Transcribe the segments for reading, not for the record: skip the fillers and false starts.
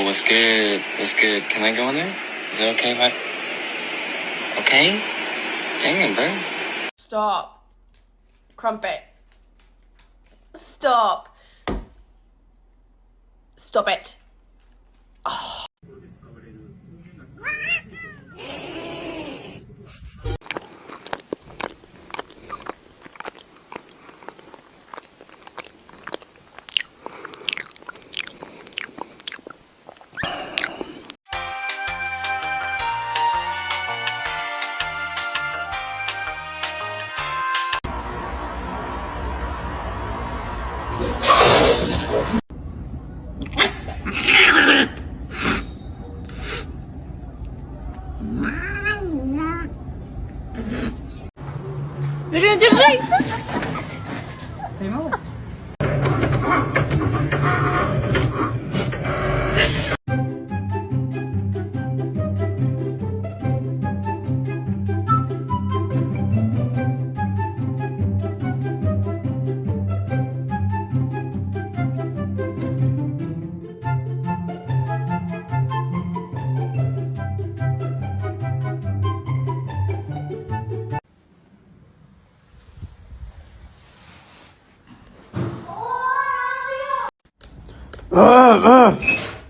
what's good? What's good? Can I go in there? Is it okay if I... Okay? Damn, bro. Stop. Crumpet. Stop. Stop it. Oh.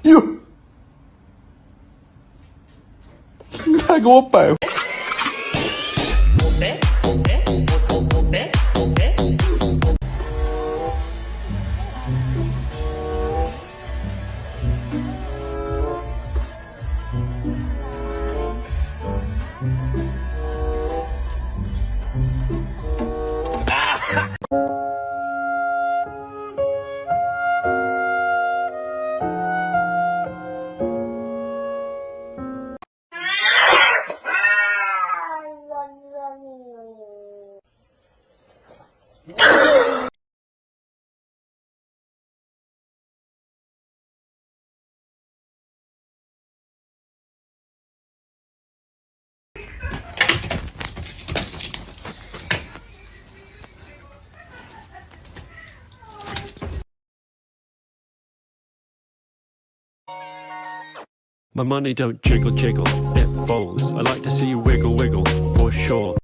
You 你快给我摆？My money don't jiggle jiggle, it folds. I like to see you wiggle wiggle, for sure.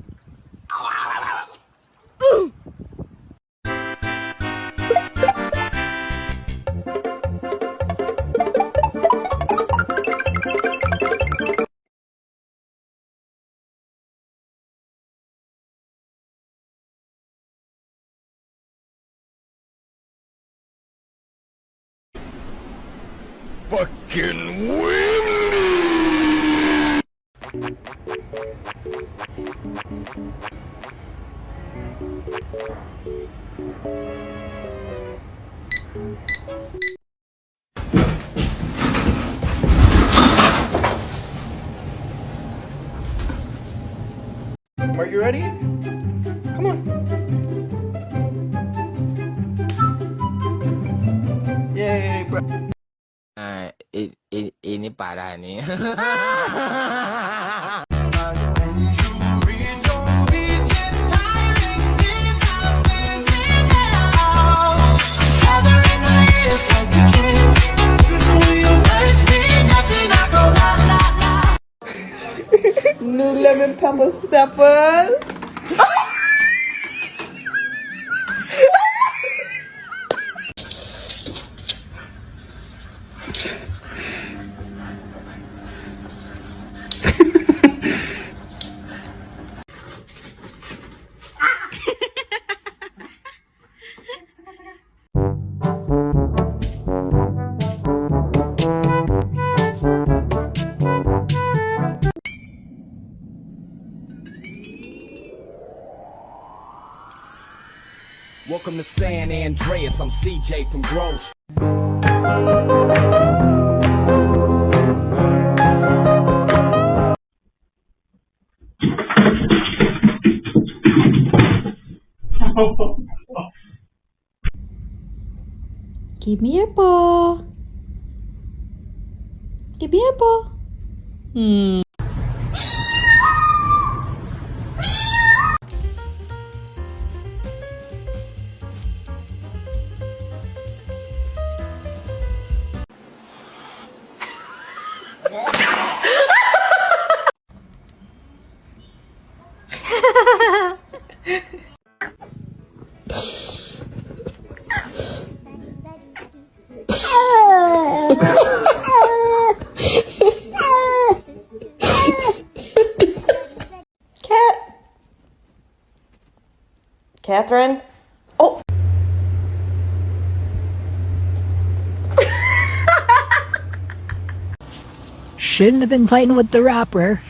Fucking windy! Are you ready? Come on. Yay, bro. Ini parah nih. New lemon pepper stepper. Welcome to San Andreas, I'm CJ from Gross. Give me your ball. Give me your ball. Cat. Catherine. Oh. Shouldn't have been fighting with the rapper.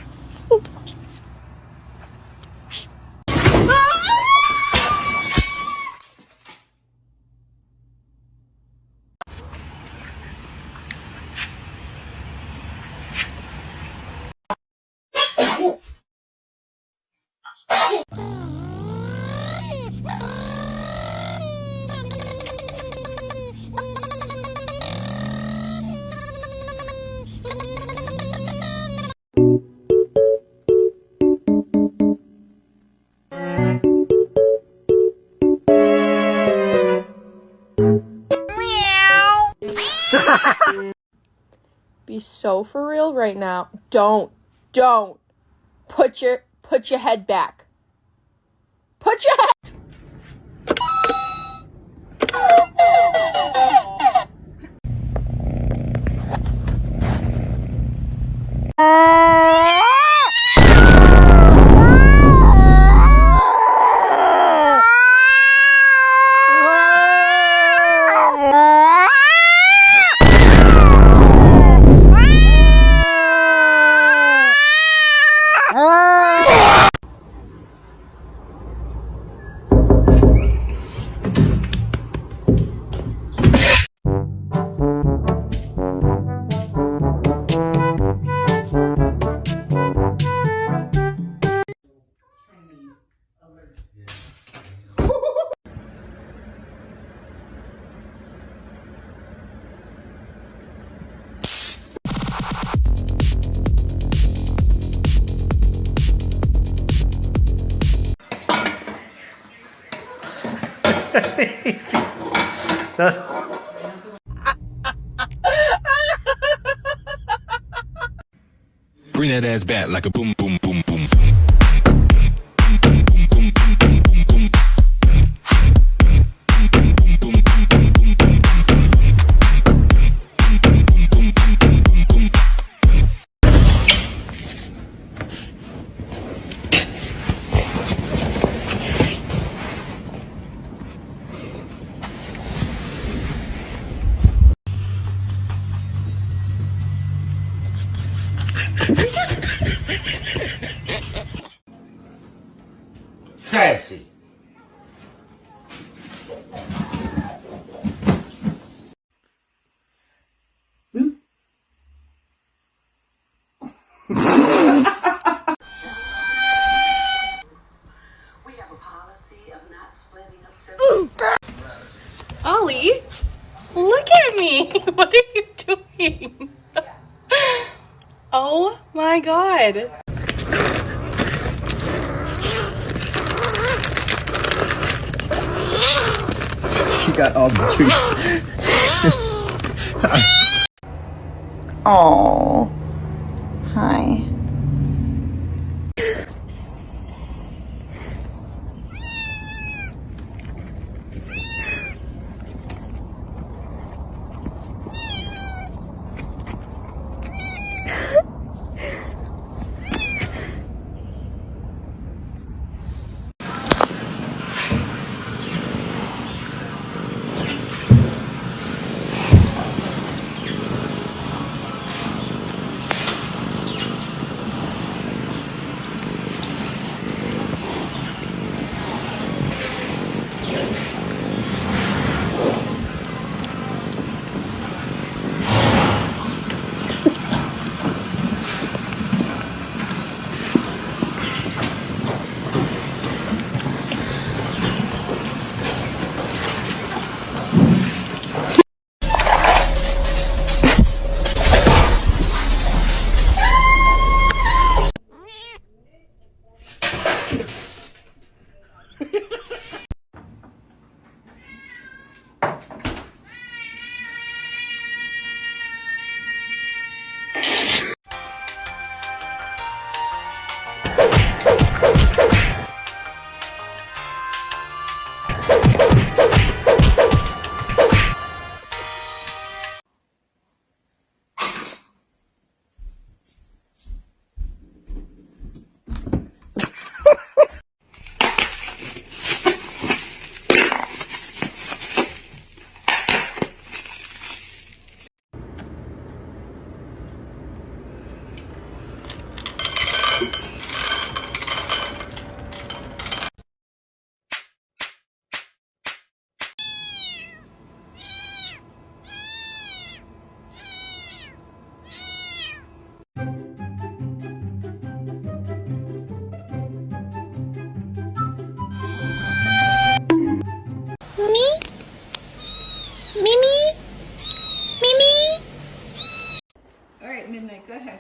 Be so for real right now. Don't put your head back. Put your head. Bring that ass back like a boom, boom, boom, boom. Sassy. Ollie, look at me. What are you doing? Oh my god. You got all the treats. Oh. Hi. All right, Midnight, go ahead.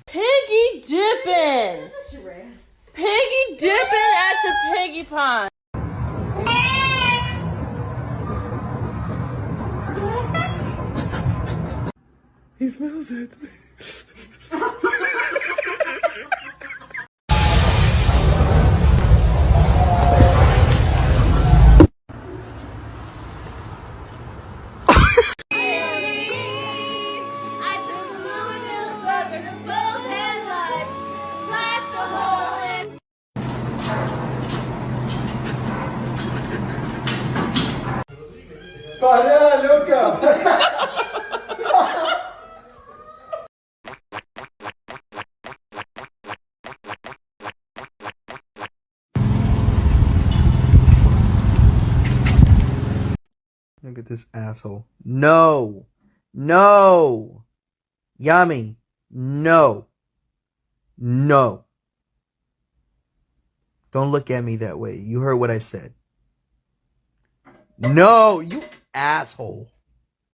Piggy dipping! Piggy dipping at the piggy pond! He smells it. Para, loca. Look at this asshole. No. No. Yummy. No. No. Don't look at me that way. You heard what I said. No, you asshole.